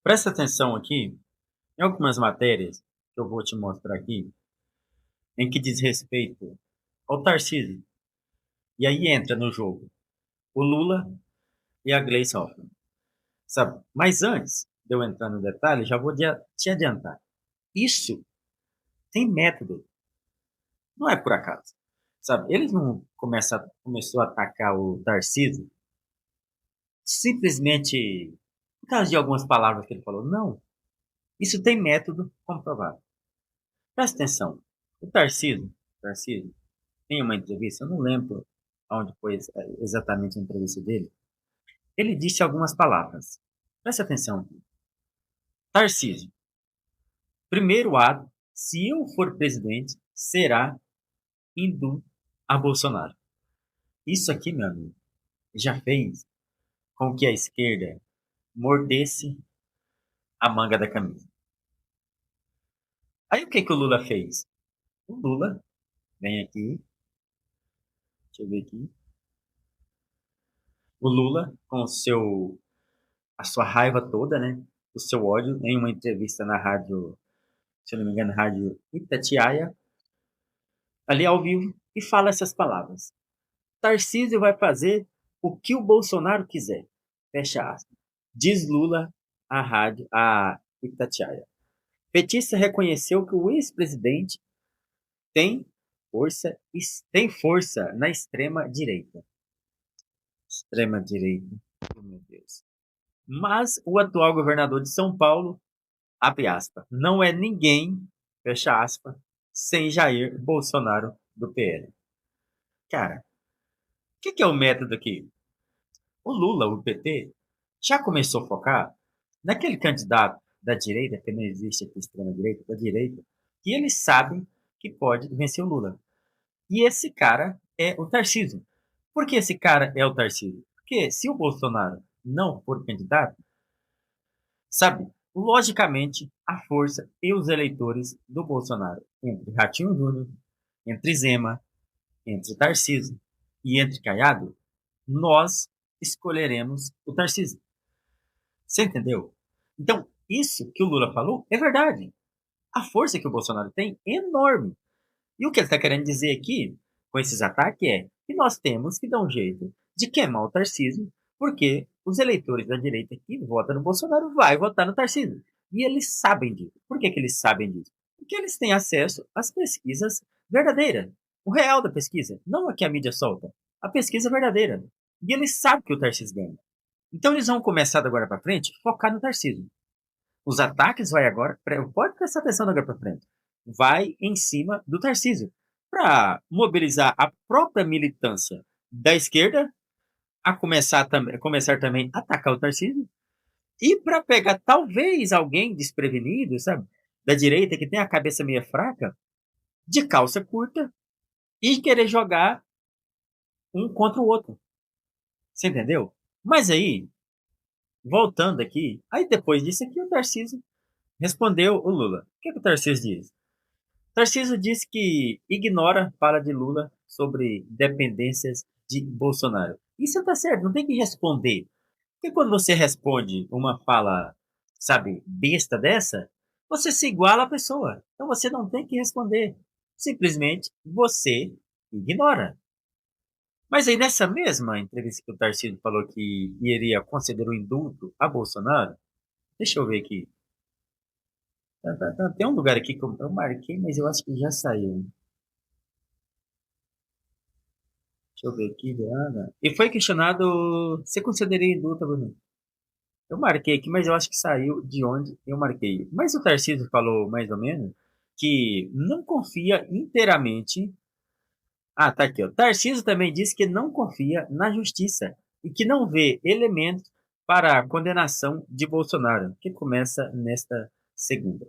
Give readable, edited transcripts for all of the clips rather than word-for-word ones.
Presta atenção aqui em algumas matérias que eu vou te mostrar aqui, em que diz respeito ao Tarcísio. E aí entra no jogo o Lula e a Gleisi Hoffmann, sabe? Mas antes de eu entrar no detalhe, já vou te adiantar. Isso tem método, não é por acaso, sabe? Eles não começou a atacar o Tarcísio simplesmente por causa de algumas palavras que ele falou. Não, isso tem método comprovado. Presta atenção. O Tarcísio em uma entrevista, eu não lembro onde foi exatamente a entrevista dele, ele disse algumas palavras. Preste atenção. Tarcísio, primeiro ato, se eu for presidente, será indulto a Bolsonaro. Isso aqui, meu amigo, já fez com que a esquerda mordesse a manga da camisa. Aí o que que o Lula fez? O Lula, vem aqui, deixa eu ver aqui. O Lula, com a sua raiva toda, né? O seu ódio, em uma entrevista na rádio, se eu não me engano, rádio Itatiaia, ali ao vivo, e fala essas palavras. Tarcísio vai fazer o que o Bolsonaro quiser. Fecha aspas. Diz Lula à rádio, à Itatiaia. Petista reconheceu que o ex-presidente tem força, tem força na extrema direita. Extrema direita, oh, meu Deus. Mas o atual governador de São Paulo, abre aspas, não é ninguém, fecha aspas, sem Jair Bolsonaro do PL. Cara, o que é o método aqui? O Lula, o PT, já começou a focar naquele candidato da direita, que não existe aqui extrema-direita, da direita, que eles sabem que pode vencer o Lula. E esse cara é o Tarcísio. Por que esse cara é o Tarcísio? Porque se o Bolsonaro não for candidato, sabe, logicamente, a força e os eleitores do Bolsonaro, entre Ratinho Júnior, entre Zema, entre Tarcísio e entre Caiado, nós escolheremos o Tarcísio. Você entendeu? Então, isso que o Lula falou é verdade. A força que o Bolsonaro tem é enorme. E o que ele está querendo dizer aqui, com esses ataques, é que nós temos que dar um jeito de queimar o Tarcísio, porque os eleitores da direita que votam no Bolsonaro vai votar no Tarcísio. E eles sabem disso. Por que, que eles sabem disso? Porque eles têm acesso às pesquisas verdadeiras. O real da pesquisa, não a que a mídia solta. A pesquisa verdadeira. E eles sabem que o Tarcísio ganha. Então eles vão começar de agora para frente focar no Tarcísio. Os ataques vai agora, pode prestar atenção da agora para frente, vai em cima do Tarcísio para mobilizar a própria militância da esquerda a começar também a atacar o Tarcísio e para pegar talvez alguém desprevenido, sabe, da direita que tem a cabeça meio fraca, de calça curta e querer jogar um contra o outro. Você entendeu? Mas aí, voltando aqui, aí depois disso aqui o Tarcísio respondeu o Lula. O que o Tarcísio diz? Tarcísio diz que ignora fala de Lula sobre dependências de Bolsonaro. Isso tá certo, não tem que responder. Porque quando você responde uma fala, sabe, besta dessa, você se iguala à pessoa. Então você não tem que responder. Simplesmente você ignora. Mas aí nessa mesma entrevista que o Tarcísio falou que iria conceder o indulto a Bolsonaro, deixa eu ver aqui. Tem um lugar aqui que eu marquei, mas eu acho que já saiu. Deixa eu ver aqui, Leana. E foi questionado se concederia indulto a Bruno. Eu marquei aqui, mas eu acho que saiu de onde eu marquei. Mas o Tarcísio falou mais ou menos que não confia inteiramente. Ah, tá aqui, ó. Tarcísio também disse que não confia na justiça e que não vê elementos para a condenação de Bolsonaro, que começa nesta segunda.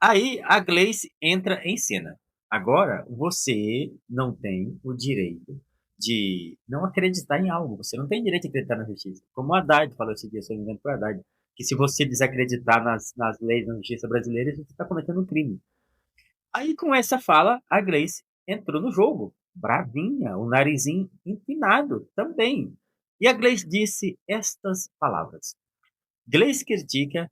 Aí a Gleice entra em cena. Agora você não tem o direito de não acreditar em algo. Você não tem direito de acreditar na justiça. Como o Haddad falou esse dia, se eu não me engano, foi o Haddad, que se você desacreditar nas leis da justiça brasileira, você está cometendo um crime. Aí com essa fala, a Gleice entrou no jogo. Bravinha, o narizinho empinado também. E a Gleice disse estas palavras. Gleice critica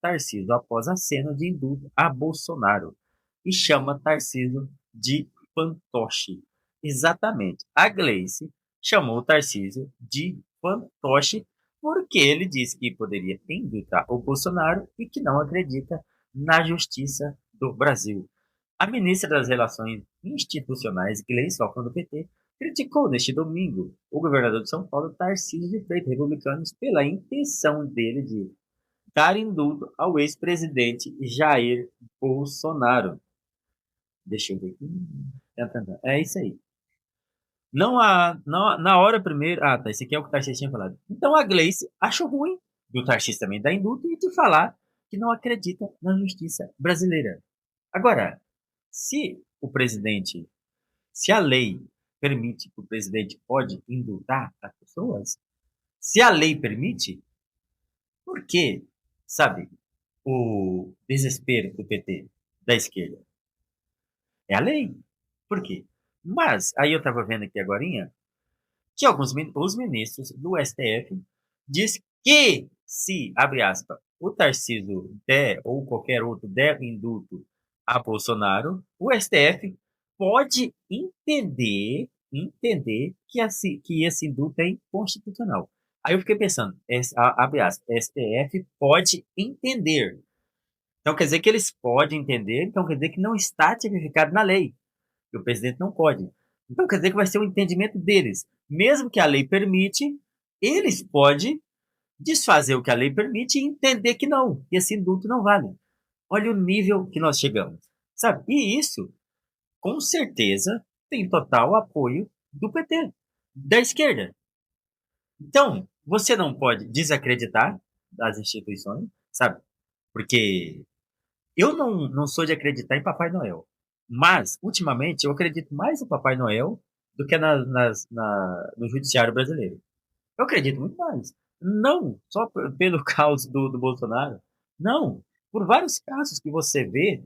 Tarcísio após aceno de indulto a Bolsonaro e chama Tarcísio de fantoche. Exatamente. A Gleice chamou Tarcísio de fantoche porque ele disse que poderia indultar o Bolsonaro e que não acredita na justiça do Brasil. A ministra das Relações Institucionais, Gleice Hoffmann, do PT, criticou neste domingo o governador de São Paulo, Tarcísio de Freitas, republicanos, pela intenção dele de dar indulto ao ex-presidente Jair Bolsonaro. Deixa eu ver aqui. É isso aí. Na hora primeiro. Ah, tá. Esse aqui é o que o Tarcísio tinha falado. Então a Gleice achou ruim do Tarcísio também dar indulto e de falar que não acredita na justiça brasileira. Agora, se o presidente, se a lei permite que o presidente pode indultar as pessoas, se a lei permite, por que, sabe, o desespero do PT, da esquerda? É a lei. Por quê? Mas, aí eu estava vendo aqui agorinha, que os ministros do STF diz que se, abre aspas, o Tarcísio der, ou qualquer outro, der indulto a Bolsonaro, o STF pode entender que esse indulto é inconstitucional. Aí eu fiquei pensando, abre aspas, STF pode entender. Então quer dizer que eles podem entender, então quer dizer que não está tipificado na lei, que o presidente não pode. Então quer dizer que vai ser o entendimento deles. Mesmo que a lei permite, eles podem desfazer o que a lei permite e entender que não, que esse indulto não vale. Olha o nível que nós chegamos, sabe? E isso, com certeza, tem total apoio do PT, da esquerda. Então, você não pode desacreditar das instituições, sabe? Porque eu não sou de acreditar em Papai Noel. Mas, ultimamente, eu acredito mais no Papai Noel do que no judiciário brasileiro. Eu acredito muito mais. Não só pelo caos do Bolsonaro. Não. Por vários casos que você vê